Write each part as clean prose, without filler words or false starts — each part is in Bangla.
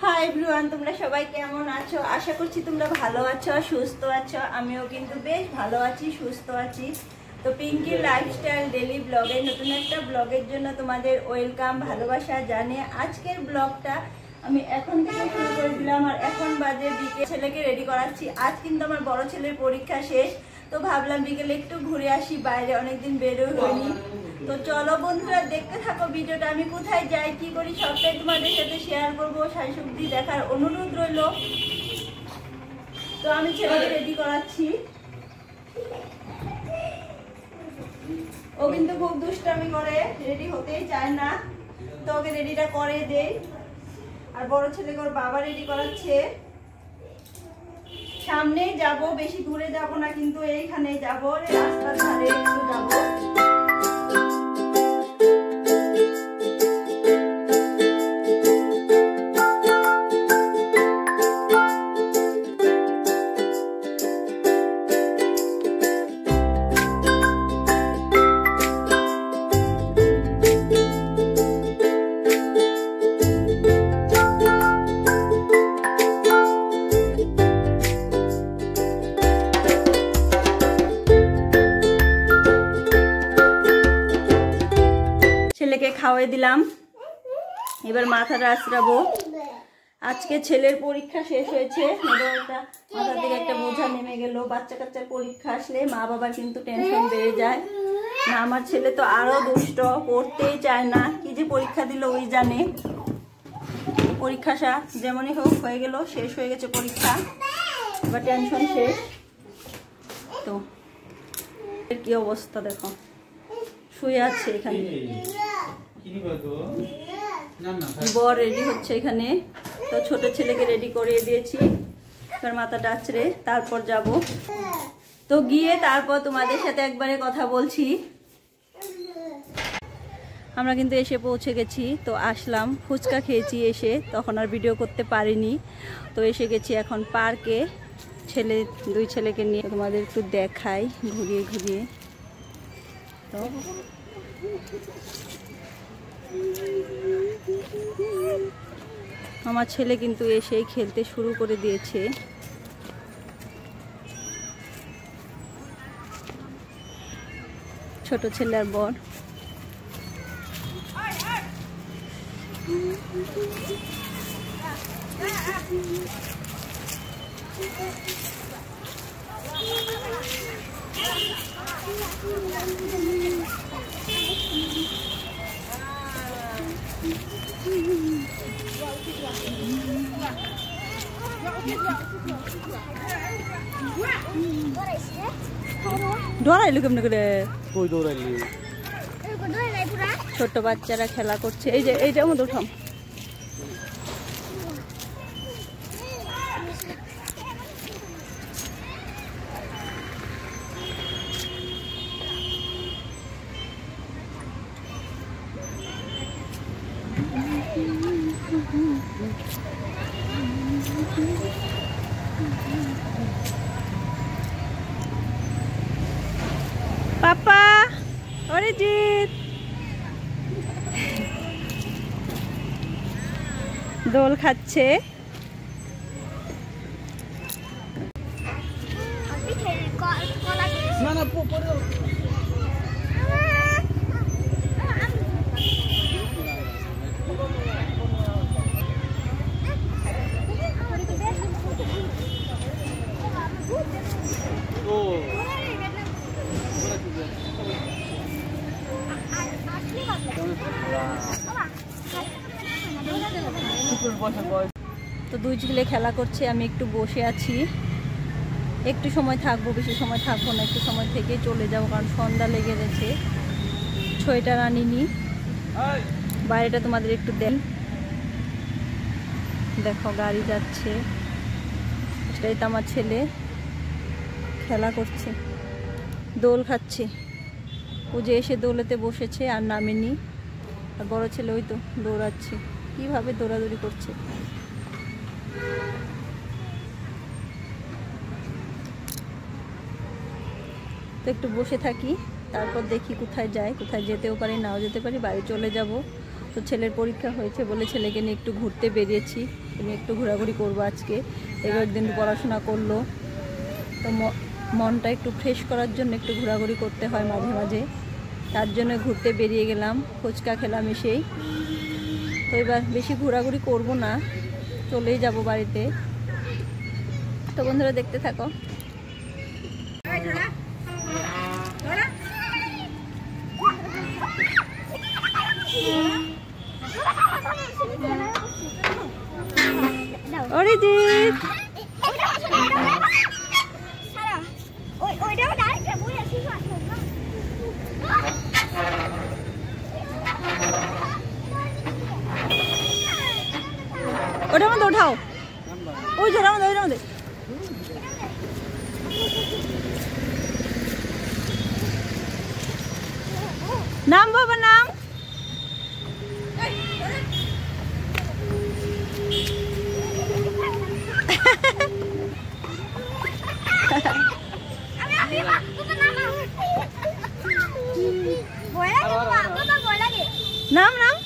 হাই এভরিওয়ান, তোমরা সবাই কেমন আছো? আশা করছি তোমরা ভালো আছো, সুস্থ আছো। আমিও কিন্তু বেশ ভালো আছি, সুস্থ আছি। তো পিঙ্কির লাইফস্টাইল ডেইলি ব্লগে নতুন একটা ব্লগের জন্য তোমাদের ওয়েলকাম, ভালোবাসা জানিয়ে আজকের ব্লগটা আমি এখন থেকে শুরু করে দিলাম। আর এখন বাজে বিকেল, ছেলেকে রেডি করাচ্ছি। আজ কিন্তু আমার বড় ছেলের পরীক্ষা শেষ, তো ভাবলাম বিকেলে একটু ঘুরে আসি বাইরে, অনেকদিন বেরোই হয়নি। তো চলো বন্ধুরা, দেখতে থাকো ভিডিওটা। আমি কোথায় যাই, কি করি, সবটাই তোমাদের সাথে শেয়ার করবো। শাশুড়ি দেখার অনুরোধ রইল। তো আমি ছেলেকে রেডি করাচ্ছি। ও কিন্তু খুব দুষ্টামি করে, রেডি হতেই চায় না, তো ওকে রেডিটা করে দেই। আর বড় ছেলেকে ওর বাবা রেডি করাচ্ছে। সামনেই যাব, বেশি দূরে যাব না, কিন্তু এইখানে যাব, রাস্তার ধারে একটু যাবো। ছেলেকে খাওয়াই দিলাম, এবার মাথাটা আঁচড়াবো। আজকে ছেলের পরীক্ষা শেষ হয়েছে, মাথার দিকে একটা বোঝা নেমে গেল। বাচ্চা কাচ্চার পরীক্ষা আসলে মা বাবার কিন্তু টেনশন বেড়ে যায় না। আমার ছেলে তো আরো দুষ্ট, পড়তেই চায় না। কি যে পরীক্ষা দিল ওই জানে। পরীক্ষা যেমনই হোক হয়ে গেল, শেষ হয়ে গেছে পরীক্ষা, এবার টেনশন শেষ। তো কি অবস্থা দেখো, শুয়ে আছে এখানে। বর রেডি হচ্ছে এখানে। তো ছোট ছেলেকে রেডি করে দিয়েছি, এবার মাথাটা আঁচড়ে তারপর যাব। তো গিয়ে তারপর তোমাদের সাথে একবারে কথা বলছি। আমরা কিন্তু এসে পৌঁছে গেছি। তো আসলাম, ফুচকা খেয়েছি এসে, তখন আর ভিডিও করতে পারিনি। তো এসে গেছি এখন পার্কে, দুই ছেলেকে নিয়ে তোমাদের একটু দেখাই ঘুরিয়ে ঘুরিয়ে। তো আমার ছেলে কিন্তু এসেই খেলতে শুরু করে দিয়েছে। ছোট ছেলে আর বর। দৌড়াইলো কেমন করে? ছোট বাচ্চারা খেলা করছে। এই যে এইটার মধ্যে উঠাম। পাপা, অরিজিৎ দোল খাচ্ছে। তো দুই ছেলে খেলা করছে, আমি একটু বসে আছি। একটু সময় থাকবো, বেশি সময় থাকবো না, একটু সময় থেকে চলে যাবো, কারণ সন্ধ্যা লেগে গেছে। সোয়েটার আনিনি, বাইরেটা তোমাদের একটু দেন। দেখো গাড়ি যাচ্ছে, সেটাই তো আমার ছেলে খেলা করছে, দোল খাচ্ছে। ও যে এসে দোলেতে বসেছে আর নামেনি। আর বড় ছেলে ওই তো দৌড়াচ্ছে, কিভাবে দৌড়াদৌড়ি করছে। তো একটু বসে থাকি, তারপর দেখি কোথায় যাই। কোথায় যেতেও পারি, নাও যেতে পারি, বাড়ি চলে যাব। তো ছেলের পরীক্ষা হয়েছে বলে ছেলেকে নিয়ে একটু ঘুরতে বেরিয়েছি, একটু ঘোরাঘুরি করবো আজকে। এবার একদিন পড়াশোনা করলো, তো মনটা একটু ফ্রেশ করার জন্য একটু ঘোরাঘুরি করতে হয় মাঝে মাঝে, তার জন্য ঘুরতে বেরিয়ে গেলাম। ফুচকা খেলাম এসেই। তো এবার বেশি ঘোরাঘুরি করব না, চলেই যাব বাড়িতে। তো বন্ধুরা দেখতে থাকো। অরিজিৎ ওটার মধ্যে ওঠাও, ওই যে ওটার মধ্যে নাম বাবা নাম। নাম নাম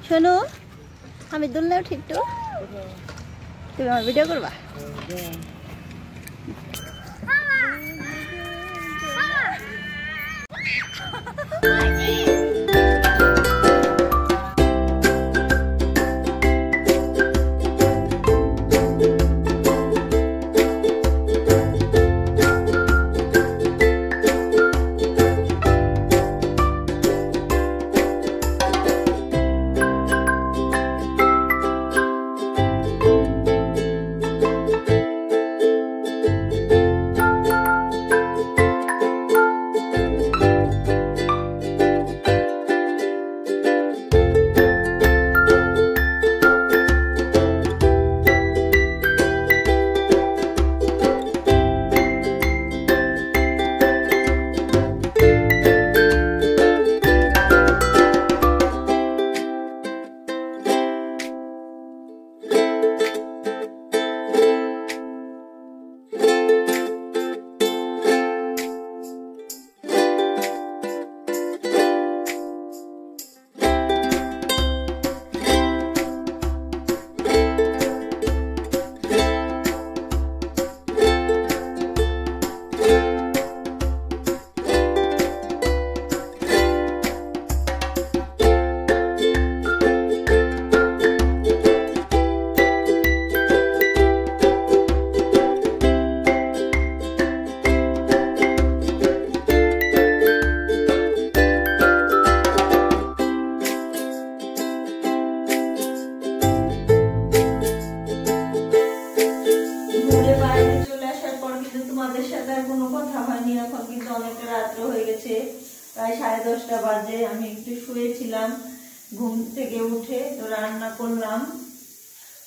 শোনো, আমি দুললে উঠি একটু, তুমি আমার ভিডিও করবা? প্রায় 10:30 বাজে। আমি একটু শুয়েছিলাম, ঘুম থেকে উঠে তো রান্না করলাম,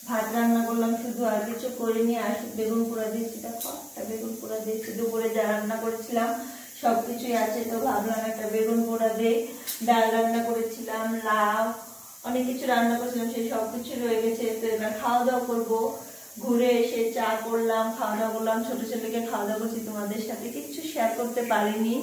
ভাত রান্না করলাম শুধু, আর কিছু করিনি। আর বেগুন পোড়া দিয়েছি, দেখো একটা বেগুন পোড়া দিয়েছি। দুপুরে যা রান্না করেছিলাম সবকিছুই আছে, তো ভাবলাম একটা বেগুন পোড়া দিয়ে। ডাল রান্না করেছিলাম, লাউ, অনেক কিছু রান্না করেছিলাম, সেই সবকিছু রয়ে গেছে। তো এবার খাওয়া দাওয়া করবো। ঘুরে এসে চা করলাম, খাওয়া দাওয়া করলাম, ছোট ছেলেকে খাওয়া দাওয়া করছি। তোমাদের সাথে কিছু শেয়ার করতে পারিনি।